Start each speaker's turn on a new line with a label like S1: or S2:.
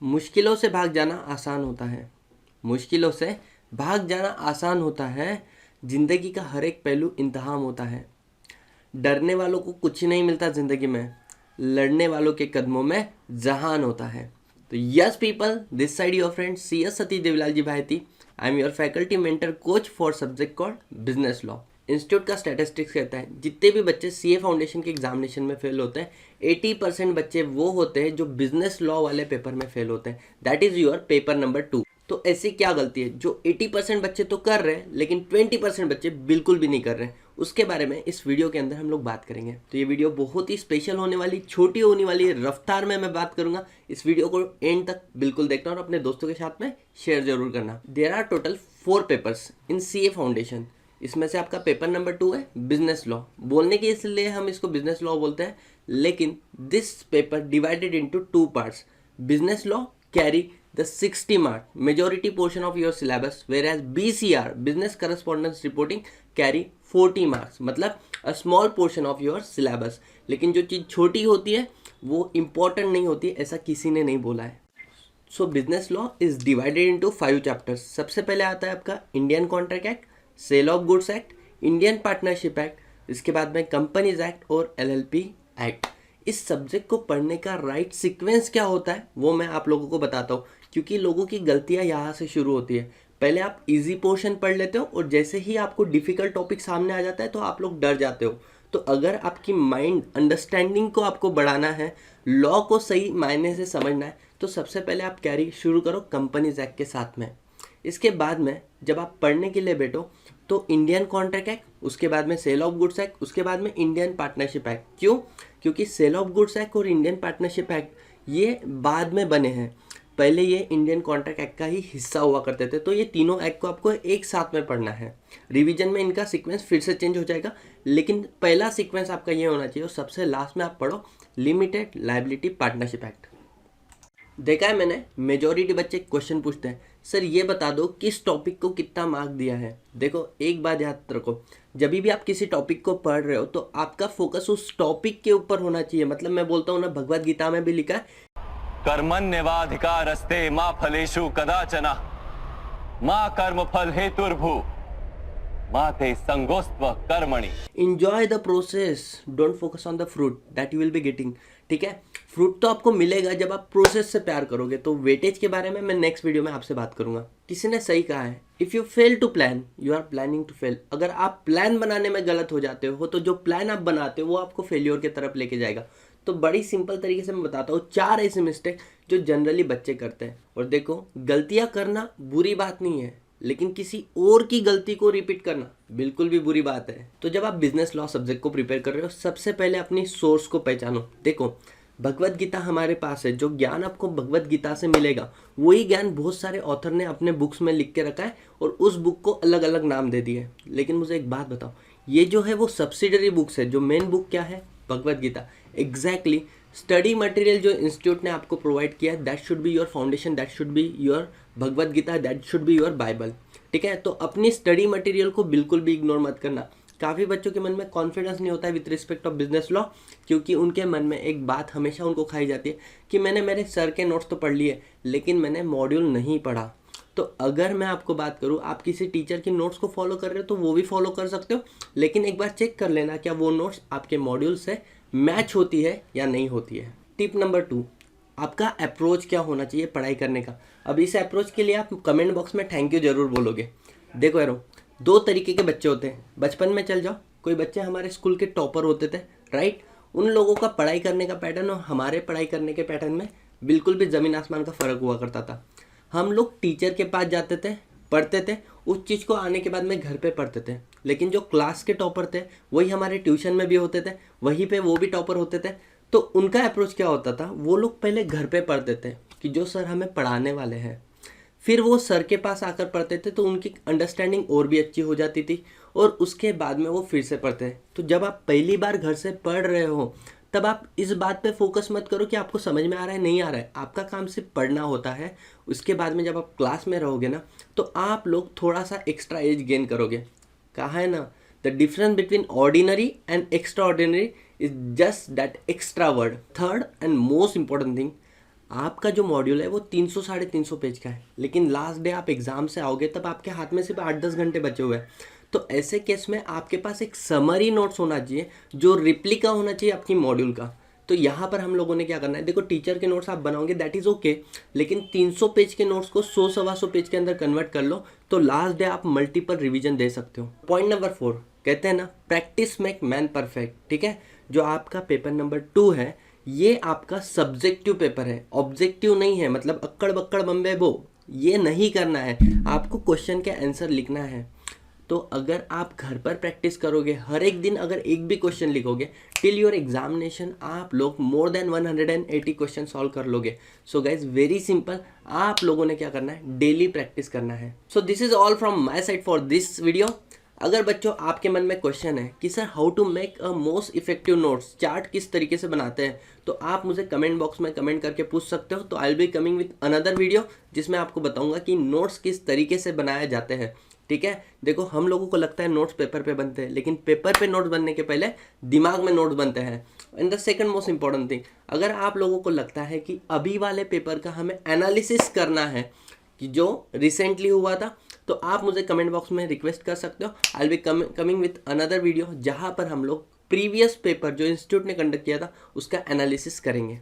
S1: मुश्किलों से भाग जाना आसान होता है। मुश्किलों से भाग जाना आसान होता है। जिंदगी का हर एक पहलू इम्तिहान होता है। डरने वालों को कुछ नहीं मिलता जिंदगी में, लड़ने वालों के कदमों में जहान होता है। तो yes people, this side your friend C S Satish Devilal ji भाईती। I am your faculty mentor coach for subject called business law. Institute का स्टैटिस्टिक्स कहता है जितने भी बच्चे सीए फाउंडेशन के एग्जामिनेशन में फेल होते हैं 80% बच्चे वो होते हैं जो बिजनेस लॉ वाले पेपर में फेल होते हैं। That is your paper number 2। तो ऐसी क्या गलती है जो 80% बच्चे तो कर रहे हैं लेकिन 20% बच्चे बिल्कुल भी नहीं कर रहे हैं, उसके बारे में इस वीडियो के अंदर हम लोग बात करेंगे। तो ये वीडियो बहुत ही स्पेशल होने वाली, छोटी होने वाली है, रफ्तार में मैं बात करूंगा। इस वीडियो को एंड तक बिल्कुल देखना और अपने दोस्तों के साथ में शेयर जरूर करना। There are total 4 papers in CA foundation. इसमें से आपका पेपर नंबर 2 है बिजनेस लॉ। बोलने के इसलिए हम इसको बिजनेस लॉ बोलते हैं, लेकिन this paper divided into 2 parts. Business law carry the 60 mark majority portion of your syllabus, whereas BCR business correspondence reporting carry 40 marks, मतलब a small portion of your syllabus। लेकिन जो चीज़ छोटी होती है वो important नहीं होती, ऐसा किसी ने नहीं बोला है। So business law is divided into 5 chapters. सबसे पहले आता है आपका Indian contract act, sale of goods act, Indian partnership act, इसके बाद में कंपनीज एक्ट और LLP एक्ट। इस सब्जेक्ट को पढ़ने का राइट सीक्वेंस क्या होता है वो मैं आप लोगों को बताता हूँ, क्योंकि लोगों की गलतियाँ यहाँ से शुरू होती है। पहले आप इजी पोर्शन पढ़ लेते हो और जैसे ही आपको डिफिकल्ट टॉपिक सामने आ जाता है तो आप लोग डर जाते हो। तो अगर आपकी माइंड अंडरस्टैंडिंग को आपको बढ़ाना है, लॉ को सही मायने से समझना है, तो सबसे पहले आप कैरी शुरू करो कंपनीज एक्ट के साथ में। इसके बाद में जब आप पढ़ने के लिए बैठो तो इंडियन कॉन्ट्रैक्ट एक्ट, उसके बाद में सेल ऑफ गुड्स एक्ट, उसके बाद में इंडियन पार्टनरशिप एक्ट। क्यों? क्योंकि सेल ऑफ गुड्स एक्ट और इंडियन पार्टनरशिप एक्ट ये बाद में बने हैं, पहले ये इंडियन कॉन्ट्रैक्ट एक्ट का ही हिस्सा हुआ करते थे। तो ये तीनों एक्ट को आपको एक साथ में पढ़ना है। रिवीजन में इनका सीक्वेंस फिर से चेंज हो जाएगा, लेकिन पहला सीक्वेंस आपका ये होना चाहिए और सबसे लास्ट में आप पढ़ो लिमिटेड लायबिलिटी पार्टनरशिप एक्ट। देखा है मैंने, मेजॉरिटी बच्चे क्वेश्चन पूछते हैं, सर ये बता दो किस टॉपिक को कितना मार्क दिया है। देखो एक बात याद रखो, जब भी आप किसी टॉपिक को पढ़ रहे हो तो आपका फोकस उस टॉपिक के ऊपर होना चाहिए। मतलब मैं बोलता हूँ ना, भगवत गीता में भी लिखा है
S2: कर्मण्येवाधिकारस्ते मा फलेषु कदाचन मा कर्मफल हेतुर्भु मा ते संगोस्त्व कर्मणि।
S1: Enjoy the process, don't focus on the fruit that you will be getting. ठीक है, फ्रूट तो आपको मिलेगा जब आप प्रोसेस से प्यार करोगे। तो वेटेज के बारे में मैं नेक्स्ट वीडियो में आपसे बात करूंगा। किसी ने सही कहा है, if you fail to plan you are planning to fail. अगर आप प्लान बनाने में गलत हो जाते हो तो जो प्लान आप बनाते हो वो आपको फेल्योर की तरफ लेके जाएगा। तो बड़ी सिंपल तरीके से मैं बताता हूँ 4 ऐसे मिस्टेक जो जनरली बच्चे करते हैं। और देखो, गलतियाँ करना बुरी बात नहीं है, लेकिन किसी और की गलती को रिपीट करना बिल्कुल भी बुरी बात है। तो जब आप बिजनेस लॉ सब्जेक्ट को प्रिपेयर कर रहे हो, सबसे पहले अपनी सोर्स को पहचानो। देखो, भगवत गीता हमारे पास है, जो ज्ञान आपको भगवत गीता से मिलेगा वही ज्ञान बहुत सारे ऑथर ने अपने बुक्स में लिख के रखा है और उस बुक को अलग अलग नाम दे दिए। लेकिन मुझे एक बात बताओ, ये जो है वो सब्सिडरी बुक्स है, जो मेन बुक क्या है? Bhagavad Gita. Exactly study material जो इंस्टीट्यूट ने आपको प्रोवाइड किया है, that should be your foundation, that should be your Bhagavad Gita, that should be your Bible. ठीक है, तो अपनी स्टडी मटेरियल को बिल्कुल भी इग्नोर मत करना। काफ़ी बच्चों के मन में कॉन्फिडेंस नहीं होता है with respect of business law, क्योंकि उनके मन में एक बात हमेशा उनको खाई जाती है कि मैंने मेरे सर के नोट्स तो पढ़ लिए लेकिन मैंने मॉड्यूल नहीं पढ़ा। तो अगर मैं आपको बात करूं, आप किसी टीचर की नोट्स को फॉलो कर रहे हो तो वो भी फॉलो कर सकते हो, लेकिन एक बार चेक कर लेना क्या वो नोट्स आपके मॉड्यूल से मैच होती है या नहीं होती है। टिप नंबर 2, आपका अप्रोच क्या होना चाहिए पढ़ाई करने का। अब इस अप्रोच के लिए आप कमेंट बॉक्स में थैंक यू जरूर बोलोगे। देखो यारो, 2 तरीके के बच्चे होते हैं। बचपन में चल जाओ, कोई बच्चे हमारे स्कूल के टॉपर होते थे, राइट? उन लोगों का पढ़ाई करने का पैटर्न और हमारे पढ़ाई करने के पैटर्न में बिल्कुल भी ज़मीन आसमान का फ़र्क हुआ करता था। हम लोग टीचर के पास जाते थे, पढ़ते थे, उस चीज़ को आने के बाद में घर पे पढ़ते थे। लेकिन जो क्लास के टॉपर थे वही हमारे ट्यूशन में भी होते थे, वहीं पे वो भी टॉपर होते थे। तो उनका अप्रोच क्या होता था, वो लोग पहले घर पे पढ़ते थे कि जो सर हमें पढ़ाने वाले हैं, फिर वो सर के पास आकर पढ़ते थे तो उनकी अंडरस्टैंडिंग और भी अच्छी हो जाती थी और उसके बाद में वो फिर से पढ़ते हैं। तो जब आप पहली बार घर से पढ़ रहे हो तब आप इस बात पे फोकस मत करो कि आपको समझ में आ रहा है नहीं आ रहा है, आपका काम सिर्फ पढ़ना होता है। उसके बाद में जब आप क्लास में रहोगे ना तो आप लोग थोड़ा सा एक्स्ट्रा एज गेन करोगे। कहा है ना, the difference between ordinary and extra ordinary is just that extra word. Third and most important thing, आपका जो मॉड्यूल है वो 300 साढ़े 300 पेज का है, लेकिन लास्ट डे आप एग्ज़ाम से आओगे तब आपके हाथ में सिर्फ 8-10 घंटे बचे हुए हैं। तो ऐसे केस में आपके पास एक समरी नोट्स होना चाहिए जो रिप्लिका होना चाहिए आपकी मॉड्यूल का। तो यहाँ पर हम लोगों ने क्या करना है, देखो टीचर के नोट्स आप बनाओगे दैट इज़ ओके, लेकिन 300 पेज के नोट्स को 100-125 पेज के अंदर कन्वर्ट कर लो, तो लास्ट डे आप मल्टीपल रिवीजन दे सकते हो। पॉइंट नंबर 4 कहते हैं ना, प्रैक्टिस मेक मैन परफेक्ट। ठीक है, जो आपका पेपर नंबर 2 है ये आपका सब्जेक्टिव पेपर है, ऑब्जेक्टिव नहीं है, मतलब अक्कड़ बक्कड़ बम्बे बो ये नहीं करना है, आपको क्वेश्चन के आंसर लिखना है। तो अगर आप घर पर प्रैक्टिस करोगे, हर एक दिन अगर एक भी क्वेश्चन लिखोगे, टिल योर एग्जामिनेशन आप लोग मोर देन 180 क्वेश्चन सॉल्व कर लोगे। सो गाइज वेरी सिंपल, आप लोगों ने क्या करना है, डेली प्रैक्टिस करना है। So this is all from my side for this video. अगर बच्चों आपके मन में क्वेश्चन है कि sir how to make a most effective notes, chart किस तरीके से बनाते हैं, तो आप मुझे कमेंट बॉक्स में कमेंट करके पूछ सकते हो। तो I will be coming with another video जिसमें आपको बताऊंगा कि नोट्स किस तरीके से बनाए जाते हैं। ठीक है, देखो हम लोगों को लगता है नोट्स पेपर पे बनते हैं, लेकिन पेपर पे नोट्स बनने के पहले दिमाग में नोट्स बनते हैं। And the second most important thing, अगर आप लोगों को लगता है कि अभी वाले पेपर का हमें एनालिसिस करना है कि जो रिसेंटली हुआ था, तो आप मुझे कमेंट बॉक्स में रिक्वेस्ट कर सकते हो। I will be coming with another video जहाँ पर हम लोग प्रीवियस पेपर जो इंस्टीट्यूट ने कंडक्ट किया था उसका एनालिसिस करेंगे।